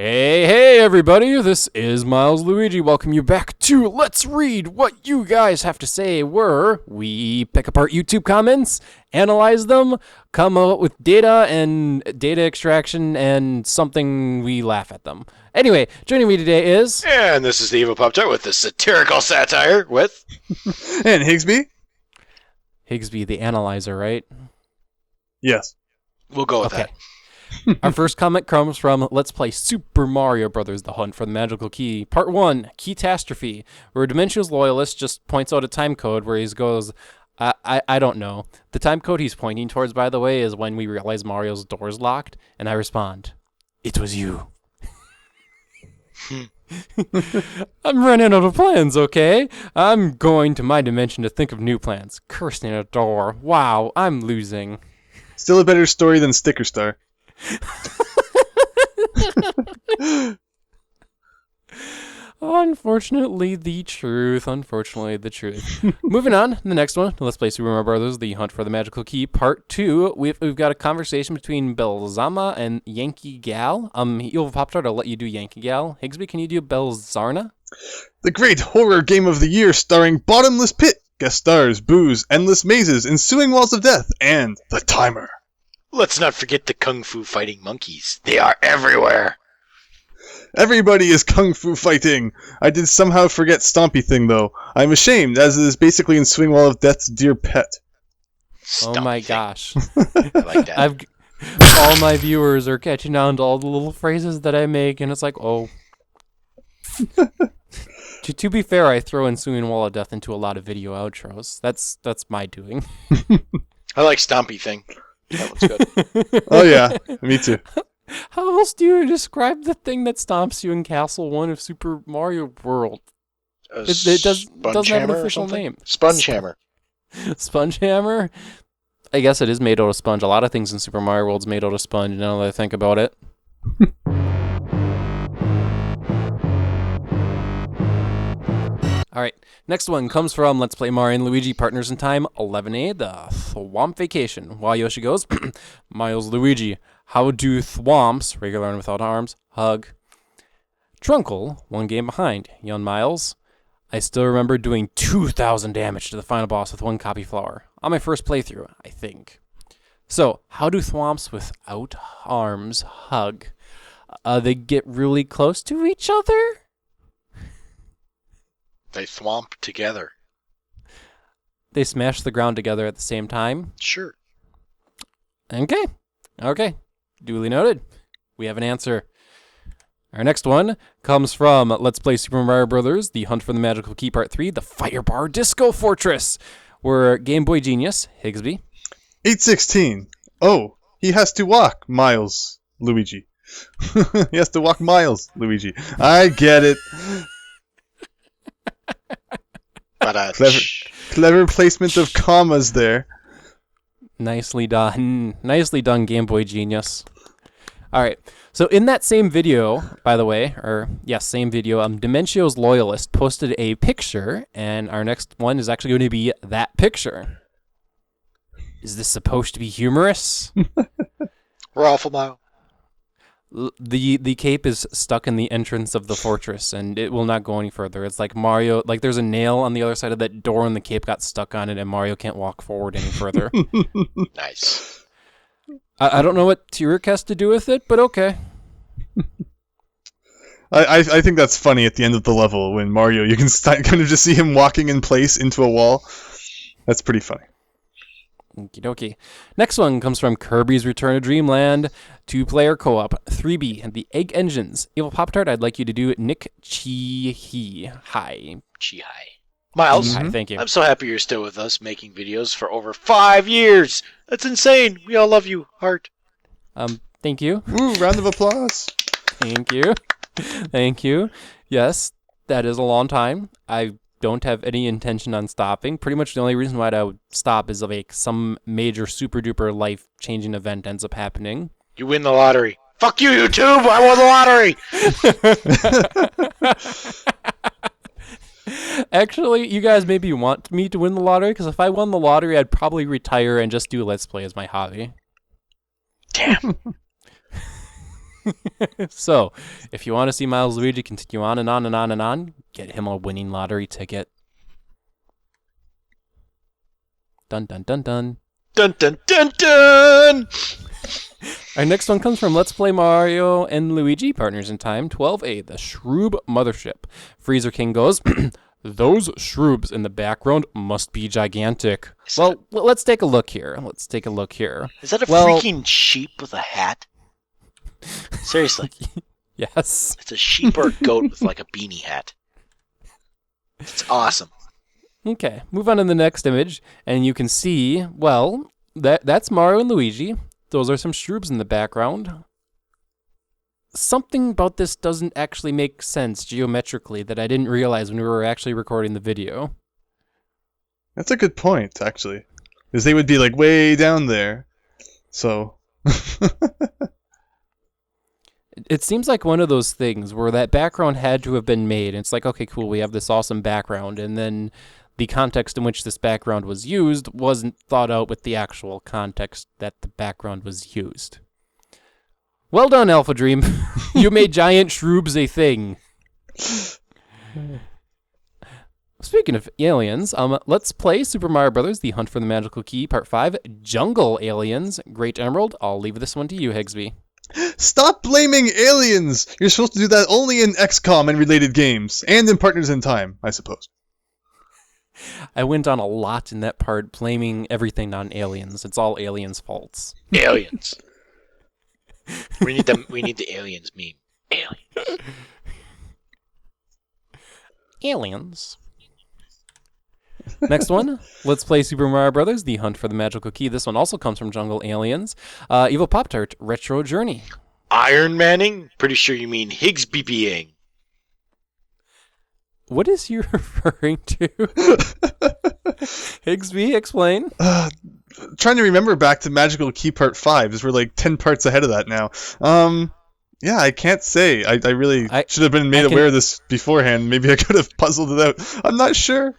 Hey, everybody, this is Milesluigi. Welcome you back to Let's Read What You Guys Have to Say, where we pick apart YouTube comments, analyze them, come up with data and data extraction, and something we laugh at them. Anyway, joining me today is... And this is the Evil Pop-Tart with the satirical satire with... And Higsby? Higsby, the analyzer, right? Yes. We'll go with that. Our first comment comes from Let's Play Super Mario Brothers: The Hunt for the Magical Key, Part 1, Keytastrophe, where DimentiosLoyalist just points out a time code where he goes, I don't know. The time code he's pointing towards, by the way, is when we realize Mario's door's locked, and I respond, it was you. I'm running out of plans, okay? I'm going to my dimension to think of new plans. Cursing a door. Wow, I'm losing. Still a better story than Sticker Star. Unfortunately, the truth. Moving on, the next one. Let's play Super Mario Brothers: The Hunt for the Magical Key, Part 2. We've got a conversation between Belzama and Yankee Gal. Evil Pop-Tart, I'll let you do Yankee Gal. Higsby, can you do Belzarna? The great horror game of the year starring Bottomless Pit, guest stars, booze, endless mazes, ensuing walls of death, and The Timer. Let's not forget the kung fu fighting monkeys. They are everywhere. Everybody is kung fu fighting. I did somehow forget Stompy Thing, though. I'm ashamed, as it is basically ensuing wall of death's dear pet. Oh my gosh. I like that. All my viewers are catching on to all the little phrases that I make, and it's like, oh. To be fair, I throw ensuing wall of death into a lot of video outros. That's my doing. I like Stompy Thing. That one's good. Oh yeah, me too. How else do you describe the thing that stomps you in Castle 1 of Super Mario World? It doesn't have an official name. Sponge Hammer. Sponge Hammer? I guess it is made out of sponge. A lot of things in Super Mario World's made out of sponge, now that I think about it. Alright, next one comes from Let's Play Mario and Luigi Partners in Time 11A, the Thwomp Vacation. While Yoshi goes, Milesluigi, how do thwomps, regular and without arms, hug? Trunkle, one game behind. Young Miles, I still remember doing 2,000 damage to the final boss with one copy flower. On my first playthrough, I think. So, how do thwomps without arms hug? They get really close to each other? They thwomp together. They smash the ground together at the same time? Sure. Okay. Duly noted. We have an answer. Our next one comes from Let's Play Super Mario Brothers: The Hunt for the Magical Key, Part 3, the Firebar Disco Fortress. We're Game Boy Genius, Higsby. 816. Oh, he has to walk, Miles, Luigi. He has to walk miles, Luigi. I get it. But Clever placement of commas there. Nicely done. Nicely done, Game Boy Genius. All right. So in that same video, by the way, same video, DimentiosLoyalist posted a picture, and our next one is actually going to be that picture. Is this supposed to be humorous? we're awful, Mile. The cape is stuck in the entrance of the fortress, and it will not go any further. It's like Mario, like there's a nail on the other side of that door, and the cape got stuck on it, and Mario can't walk forward any further. Nice. I don't know what Tyrek has to do with it, but okay. I think that's funny at the end of the level when Mario, you can kind of just see him walking in place into a wall. That's pretty funny. Okie dokie. Next one comes from Kirby's Return to Dreamland, 2-player co-op, 3B, and the Egg Engines. Evil Pop-Tart, I'd like you to do Nick Chi-Hi. Chi-Hi. Miles, Thank you. I'm so happy you're still with us, making videos for over 5 years. That's insane. We all love you. Heart. Thank you. Woo, round of applause. Thank you. Thank you. Yes, that is a long time. I don't have any intention on stopping. Pretty much the only reason why I would stop is if some major super duper life changing event ends up happening. You win the lottery. Fuck you, YouTube! I won the lottery! Actually, you guys maybe want me to win the lottery, because if I won the lottery, I'd probably retire and just do Let's Play as my hobby. Damn. So, if you want to see Milesluigi continue on and on and on and on, get him a winning lottery ticket. Dun dun dun dun. Dun dun dun dun! Our next one comes from Let's Play Mario and Luigi, Partners in Time, 12A, the Shroob Mothership. Freezer King goes, those shroobs in the background must be gigantic. Well, let's take a look here. Is that a Well- freaking sheep with a hat? Seriously. Yes. It's a sheep or a goat with like a beanie hat. It's awesome. Okay, move on to the next image, and you can see, well, that's Mario and Luigi. Those are some shroobs in the background. Something about this doesn't actually make sense geometrically that I didn't realize when we were actually recording the video. That's a good point, actually. Because they would be like way down there. So. It seems like one of those things where that background had to have been made. And it's like, okay, cool, we have this awesome background. And then the context in which this background was used wasn't thought out with the actual context that the background was used. Well done, Alpha Dream. You made giant shroobs a thing. Speaking of aliens, let's play Super Mario Bros. The Hunt for the Magical Key, Part 5, Jungle Aliens, Great Emerald. I'll leave this one to you, Higsby. Stop blaming aliens! You're supposed to do that only in XCOM and related games. And in Partners in Time, I suppose. I went on a lot in that part, blaming everything on aliens. It's all aliens' faults. Aliens. We need the aliens meme. Aliens. Aliens. Next one, let's play Super Mario Bros. The Hunt for the Magical Key. This one also comes from Jungle Aliens. Evil Pop-Tart, Retro Journey. Iron Manning? Pretty sure you mean Higgs BBing. What is you referring to? Higsby, explain. Trying to remember back to Magical Key Part 5, as we're like 10 parts ahead of that now. Yeah, I can't say. I really should have been made aware of this beforehand. Maybe I could have puzzled it out. I'm not sure.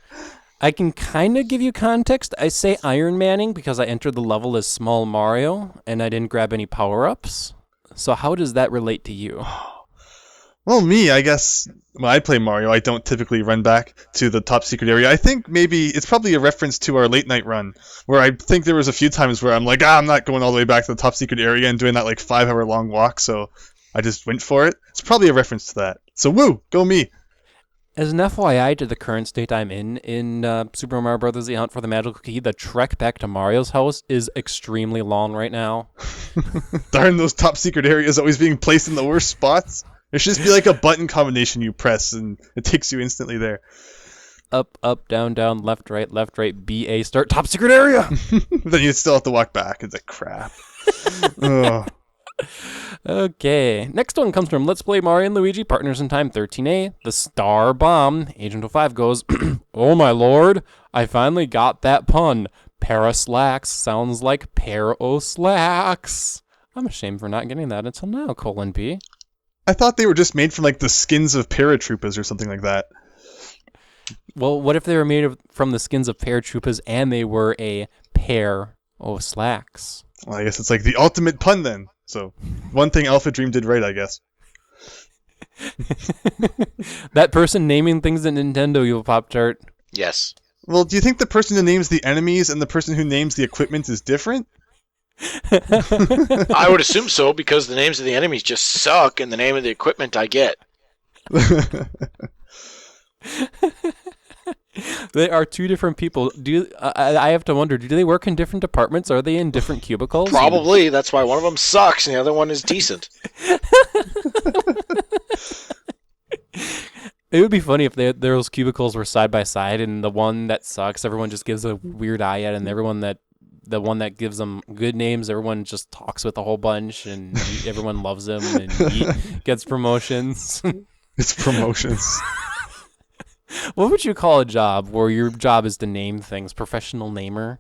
I can kind of give you context. I say Iron Manning because I entered the level as Small Mario, and I didn't grab any power-ups. So how does that relate to you? Well, me, I guess, when I play Mario, I don't typically run back to the top secret area. I think maybe it's probably a reference to our late night run, where I think there was a few times where I'm like, I'm not going all the way back to the top secret area and doing that like 5-hour long walk, so I just went for it. It's probably a reference to that. So woo, go me. As an FYI to the current state I'm in Super Mario Bros. The Hunt for the Magical Key, the trek back to Mario's house is extremely long right now. Darn those top secret areas always being placed in the worst spots. There should just be like a button combination you press and it takes you instantly there. Up, up, down, down, left, right, BA, start, top secret area! Then you still have to walk back. It's like crap. Ugh. Okay, next one comes from Let's Play Mario and Luigi, Partners in Time 13A, the Star Bomb. Agent 05 goes, oh my lord, I finally got that pun. Paraslacks sounds like pair o' slacks. I'm ashamed for not getting that until now, : I thought they were just made from like the skins of paratroopers or something like that. Well, what if they were made from the skins of paratroopers and they were a pair o' slacks? Well, I guess it's like the ultimate pun then. So, one thing Alpha Dream did right, I guess. That person naming things at Nintendo, you Pop-Tart. Yes. Well, do you think the person who names the enemies and the person who names the equipment is different? I would assume so, because the names of the enemies just suck, and the name of the equipment I get. They are two different people. I have to wonder, do they work in different departments? Are they in different cubicles? Probably. That's why one of them sucks and the other one is decent. It would be funny if those cubicles were side by side, and the one that sucks, everyone just gives a weird eye at, and the one that gives them good names, everyone just talks with a whole bunch, and everyone loves him, and he gets promotions. It's promotions. What would you call a job where your job is to name things? Professional namer?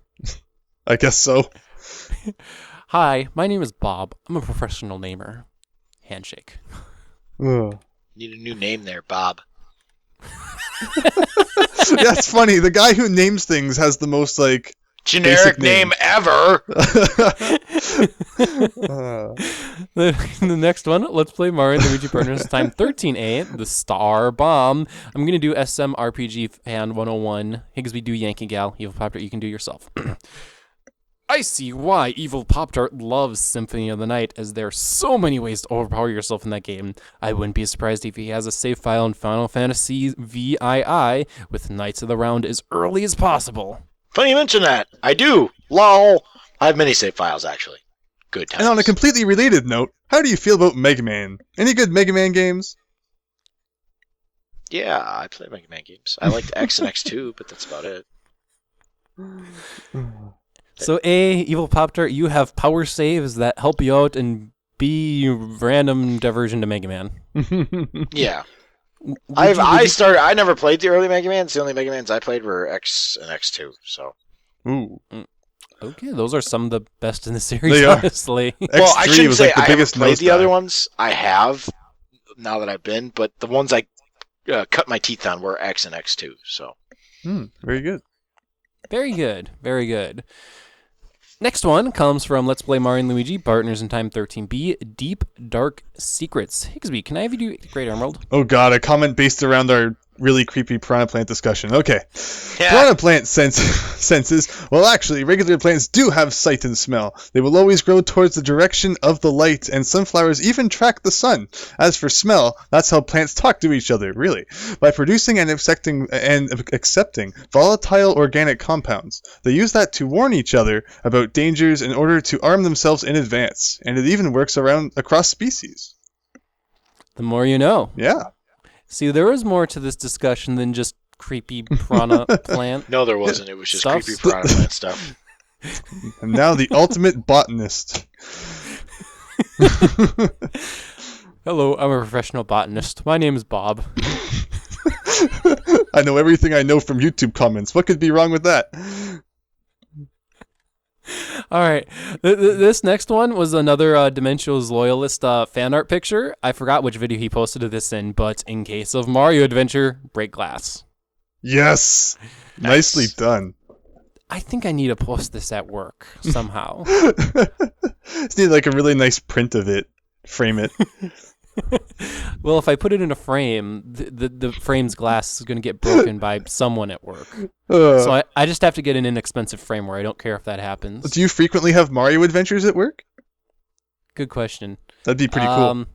I guess so. Hi, my name is Bob. I'm a professional namer. Handshake. Ugh. Need a new name there, Bob. Yeah, it's funny. The guy who names things has the most, like, Generic basic name ever! The next one, let's play Mario and Luigi Partners Time 13A, the Star Bomb. I'm going to do SM RPG Fan 101. Higsby, do Yankee Gal. Evil Pop Tart, you can do yourself. I see why Evil Pop Tart loves Symphony of the Night, as there are so many ways to overpower yourself in that game. I wouldn't be surprised if he has a save file in Final Fantasy VII with Knights of the Round as early as possible. Funny you mention that. I do. LOL. I have many save files, actually. Good times. And on a completely related note, how do you feel about Mega Man? Any good Mega Man games? Yeah, I play Mega Man games. I liked X and X2, but that's about it. So A, Evil Pop Tart, you have power saves that help you out, and B, random diversion to Mega Man. Yeah. I never played the early Mega Mans. The only Mega Mans I played were X and X2, so. Ooh. Okay, those are some of the best in the series, They are. honestly. Well, I shouldn't say I haven't played the nosedive. other ones. I have, now that I've been, but the ones I cut my teeth on were X and X2, so. Very good. Very good, very good. Next one comes from Let's Play Mario and Luigi, Partners in Time 13B, Deep Dark Secrets. Higsby, can I have you do Great Emerald? Oh god, a comment based around our really creepy piranha plant discussion. Okay. Yeah. Piranha plant senses. Well, actually, regular plants do have sight and smell. They will always grow towards the direction of the light, and sunflowers even track the sun. As for smell, that's how plants talk to each other, really. By producing and accepting volatile organic compounds. They use that to warn each other about dangers in order to arm themselves in advance. And it even works across species. The more you know. Yeah. See, there is more to this discussion than just creepy piranha plant. No, there wasn't. It was just Stuff. creepy piranha plant stuff. And now the ultimate botanist. Hello, I'm a professional botanist. My name is Bob. I know everything I know from YouTube comments. What could be wrong with that? All right. This next one was another DimentiosLoyalist fan art picture. I forgot which video he posted this in, but in case of Mario Adventure, break glass. Yes. Nice. Nicely done. I think I need to post this at work somehow. Just need like a really nice print of it. Frame it. Well, if I put it in a frame, the frame's glass is going to get broken by someone at work. So I just have to get an inexpensive frame where I don't care if that happens. Do you frequently have Mario adventures at work? Good question. That'd be pretty cool.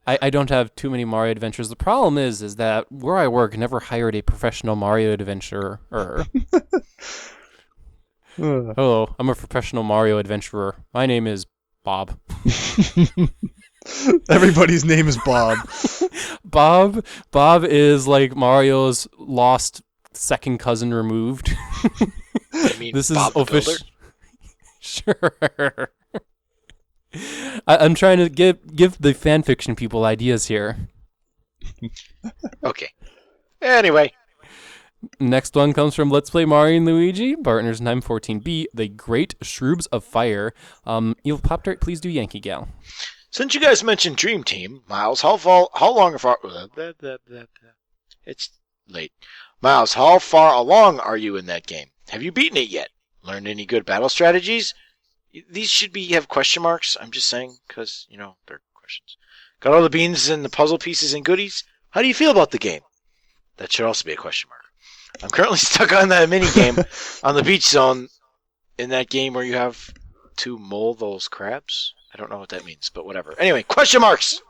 I don't have too many Mario adventures. The problem is that where I work never hired a professional Mario adventurer. Hello, I'm a professional Mario adventurer. My name is Bob. Everybody's name is Bob. Bob is like Mario's lost second cousin removed. I mean, This is Bob the official. Builder? Sure. I'm trying to give the fan fiction people ideas here. Okay. Anyway. Next one comes from Let's Play Mario and Luigi, Partners 914B, The Great Shroobs of Fire. Evil Pop Tart, please do Yankee Gal. Since you guys mentioned Dream Team, Miles, how long far? It's late. Miles, how far along are you in that game? Have you beaten it yet? Learned any good battle strategies? These should have question marks. I'm just saying, because, they're questions. Got all the beans and the puzzle pieces and goodies? How do you feel about the game? That should also be a question mark. I'm currently stuck on that mini game on the beach zone in that game where you have to mold those crabs. I don't know what that means, but whatever. Anyway, question marks!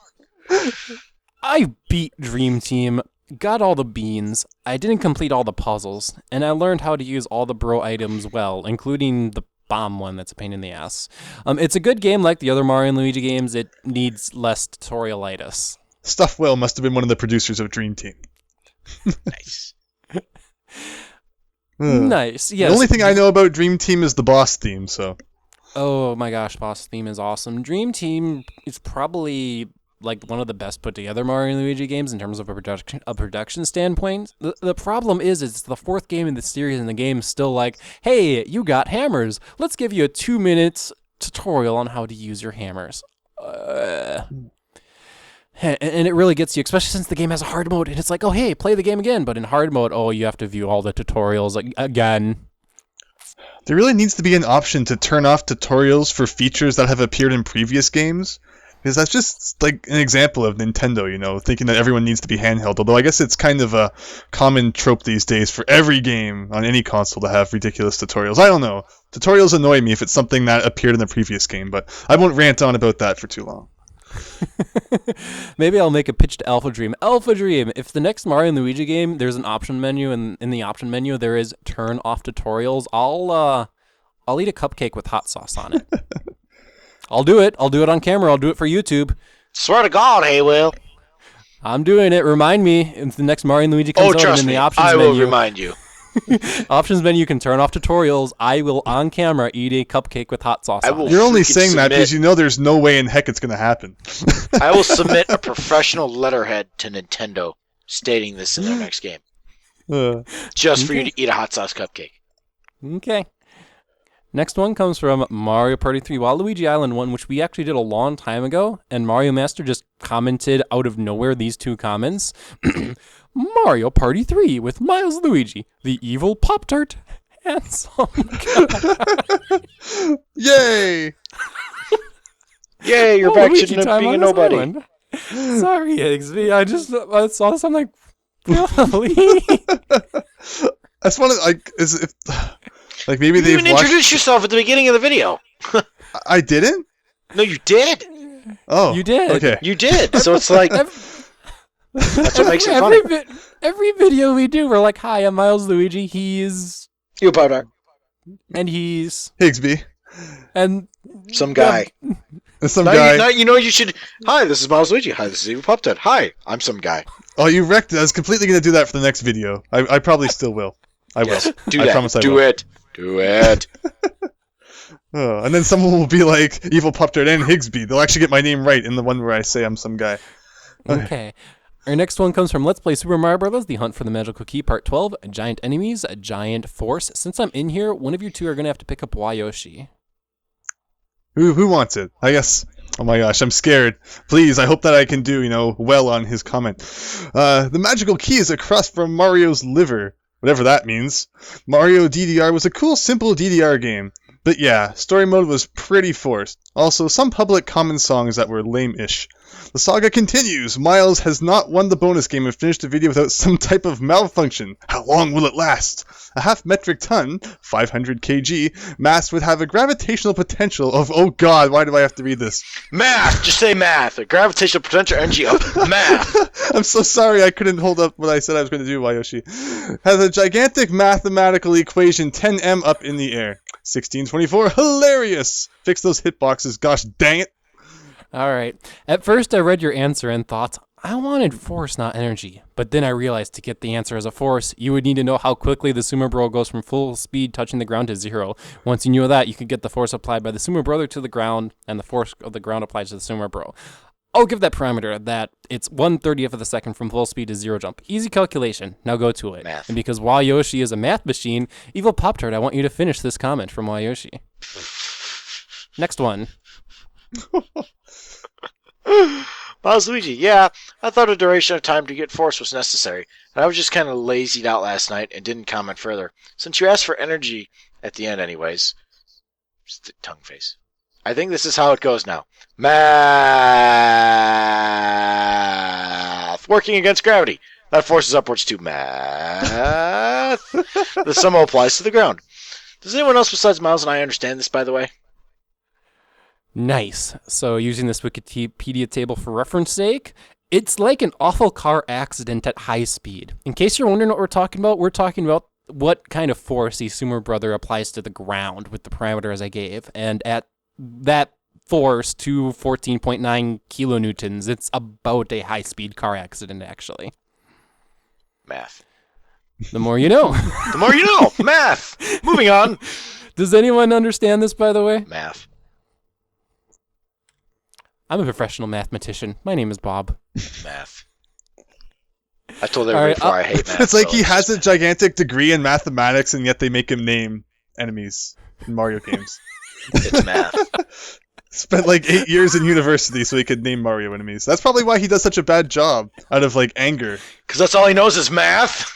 I beat Dream Team, got all the beans, I didn't complete all the puzzles, and I learned how to use all the bro items well, including the bomb one that's a pain in the ass. It's a good game like the other Mario and Luigi games. It needs less tutorialitis. Stuffwell must have been one of the producers of Dream Team. Nice. Nice, yes. The only thing I know about Dream Team is the boss theme, so... Oh my gosh, boss theme is awesome. Dream Team is probably like one of the best put together Mario and Luigi games in terms of a production standpoint. The problem is it's the fourth game in the series, and the game's still like, hey, you got hammers. Let's give you a 2-minute tutorial on how to use your hammers. And it really gets you, especially since the game has a hard mode, and it's like, oh, hey, play the game again. But in hard mode, oh, you have to view all the tutorials again. There really needs to be an option to turn off tutorials for features that have appeared in previous games. Because that's just like an example of Nintendo, thinking that everyone needs to be handheld. Although I guess it's kind of a common trope these days for every game on any console to have ridiculous tutorials. I don't know. Tutorials annoy me if it's something that appeared in the previous game, but I won't rant on about that for too long. Maybe I'll make a pitch to Alpha Dream. Alpha Dream, if the next Mario and Luigi game, there's an option menu, and in the option menu there is turn off tutorials, I'll eat a cupcake with hot sauce on it. I'll do it. I'll do it on camera. I'll do it for YouTube. Swear to God, hey, Will. I'm doing it. Remind me if the next Mario and Luigi comes out trust in me, the options I menu. will remind you. Options menu, you can turn off tutorials. I will, on camera, eat a cupcake with hot sauce on it. You're only saying that because there's no way in heck it's going to happen. I will submit a professional letterhead to Nintendo stating this in their next game. Just for you to eat a hot sauce cupcake. Okay. Next one comes from Mario Party 3 Waluigi Island 1, which we actually did a long time ago, and Mario Master just commented out of nowhere these two comments. Mario Party 3 with Milesluigi, the evil Pop-Tart, and some guy. Yay! Yay, you're back Luigi to time being a on this nobody. island. Sorry, Ex-Dee, I saw this, I'm like, really? That's one of, maybe You they've even introduced yourself at the beginning of the video. I didn't? No, you did. Oh. You did. Okay. You did. So it's like... That's what makes it funny. Every video we do, we're like, hi, I'm Milesluigi, he's... You Pop-Tart. And he's... Higsby. And... Some guy. Some now guy. You should... Hi, this is Milesluigi. Hi, this is Evil Pop-Tart. Hi, I'm some guy. Oh, you wrecked it. I was completely going to do that for the next video. I probably still will. I will. Do I that. promise I do will. it. Do it. Oh, and then someone will be like, Evil Pop-Tart and Higsby. They'll actually get my name right in the one where I say I'm some guy. Okay. Our next one comes from Let's Play Super Mario Bros. The Hunt for the Magical Key, Part 12, Giant Enemies, a Giant Force. Since I'm in here, one of you two are going to have to pick up Wayoshi. Who wants it? I guess. Oh my gosh, I'm scared. Please, I hope that I can do, well on his comment. The magical key is across from Mario's liver. Whatever that means. Mario DDR was a cool, simple DDR game. But yeah, story mode was pretty forced. Also, some public common songs that were lame-ish. The saga continues. Miles has not won the bonus game and finished the video without some type of malfunction. How long will it last? A half metric ton, 500 kg, mass would have a gravitational potential of, oh god, why do I have to read this? Math! Just say math. A gravitational potential energy of math. I'm so sorry I couldn't hold up what I said I was going to do, Wayoshi. Has a gigantic mathematical equation 10m up in the air. 1624, hilarious! Fix those hitboxes, gosh dang it. Alright. At first I read your answer and thought, I wanted force, not energy. But then I realized to get the answer as a force, you would need to know how quickly the Sumo Bro goes from full speed touching the ground to 0. Once you knew that, you could get the force applied by the Sumo Brother to the ground, and the force of the ground applies to the Sumo Bro. I'll give that parameter that it's 1/30th of a second from full speed to 0 jump. Easy calculation. Now go to it. Math. And because Wayoshi is a math machine, Evil Pop-Tart, I want you to finish this comment from Wayoshi. Next one. Milesluigi, yeah, I thought a duration of time to get force was necessary, and I was just kind of lazied out last night and didn't comment further. Since you asked for energy at the end anyways, just the tongue face. I think this is how it goes now. Math! Working against gravity. That forces upwards to math. The sum applies to the ground. Does anyone else besides Miles and I understand this, by the way? Nice. So using this Wikipedia table for reference sake, it's like an awful car accident at high speed. In case you're wondering what we're talking about what kind of force the Sumo Brother applies to the ground with the parameters I gave. And at that force to 14.9 kilonewtons, it's about a high-speed car accident, actually. Math. The more you know. The more you know. Math. Moving on. Does anyone understand this, by the way? Math. I'm a professional mathematician. My name is Bob. Math. I told everybody before I hate math. It's like so he has a gigantic degree in mathematics, and yet they make him name enemies in Mario games. It's math. Spent like 8 years in university so he could name Mario enemies. That's probably why he does such a bad job, out of like anger. Because that's all he knows is math.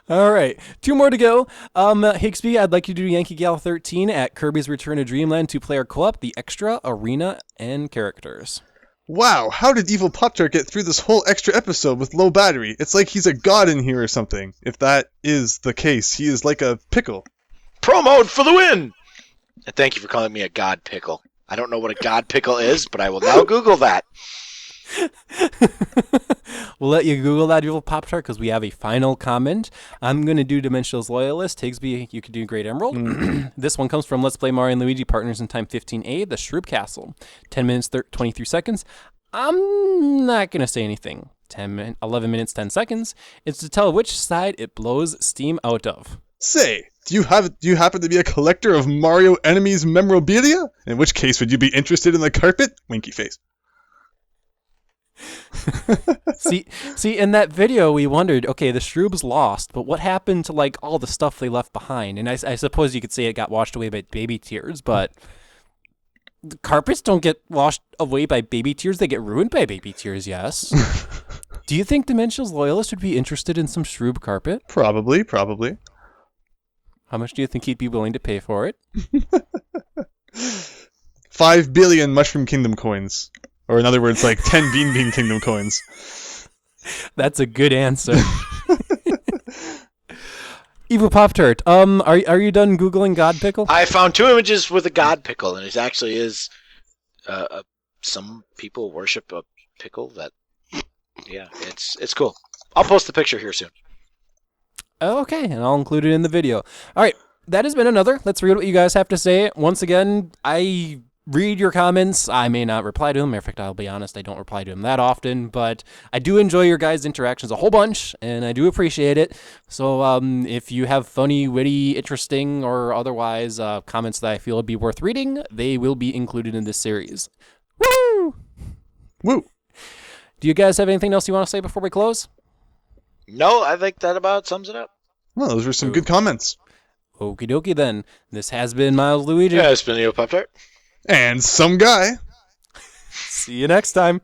All right, 2 more to go. Higsby, I'd like you to do Yankee Gal 13 at Kirby's Return to Dreamland 2-player co-op, the extra, arena, and characters. Wow, how did Evil Pop-Tart get through this whole extra episode with low battery? It's like he's a god in here or something. If that is the case, he is like a pickle. Pro mode for the win! And thank you for calling me a god pickle. I don't know what a god pickle is, but I will now Google that. We'll let you Google that, Evil Pop-Tart, because we have a final comment. I'm going to do DimentiosLoyalist. Higsby, you could do Great Emerald. This one comes from Let's Play Mario and Luigi Partners in Time 15A, the Shroob Castle. 10 minutes, 23 seconds. I'm not going to say anything. 11 minutes, 10 seconds. It's to tell which side it blows steam out of. Say, do you happen to be a collector of Mario enemies memorabilia? In which case, would you be interested in the carpet? Winky face. See, in that video, we wondered, okay, the Shroob's lost, but what happened to, like, all the stuff they left behind? And I suppose you could say it got washed away by baby tears, but the carpets don't get washed away by baby tears. They get ruined by baby tears, yes. Do you think DimentiosLoyalist would be interested in some Shroob carpet? Probably. How much do you think he'd be willing to pay for it? 5 billion Mushroom Kingdom coins. Or in other words, like 10 Bean Kingdom coins. That's a good answer. Evil Pop-Tart, are you done Googling God Pickle? I found 2 images with a god pickle, and it actually is... some people worship a pickle that... Yeah, it's cool. I'll post the picture here soon. Okay, and I'll include it in the video. All right, that has been another. Let's read what you guys have to say. Once again, I read your comments. I may not reply to them. Matter of fact, I'll be honest, I don't reply to them that often, but I do enjoy your guys' interactions a whole bunch, and I do appreciate it. So if you have funny, witty, interesting, or otherwise comments that I feel would be worth reading, they will be included in this series. Woo! Woo! Do you guys have anything else you want to say before we close? No, I think that about sums it up. Well, those were some good comments. Okie dokie then. This has been Milesluigi. Yeah, it's been Evil Pop-Tart. And some guy. See you next time.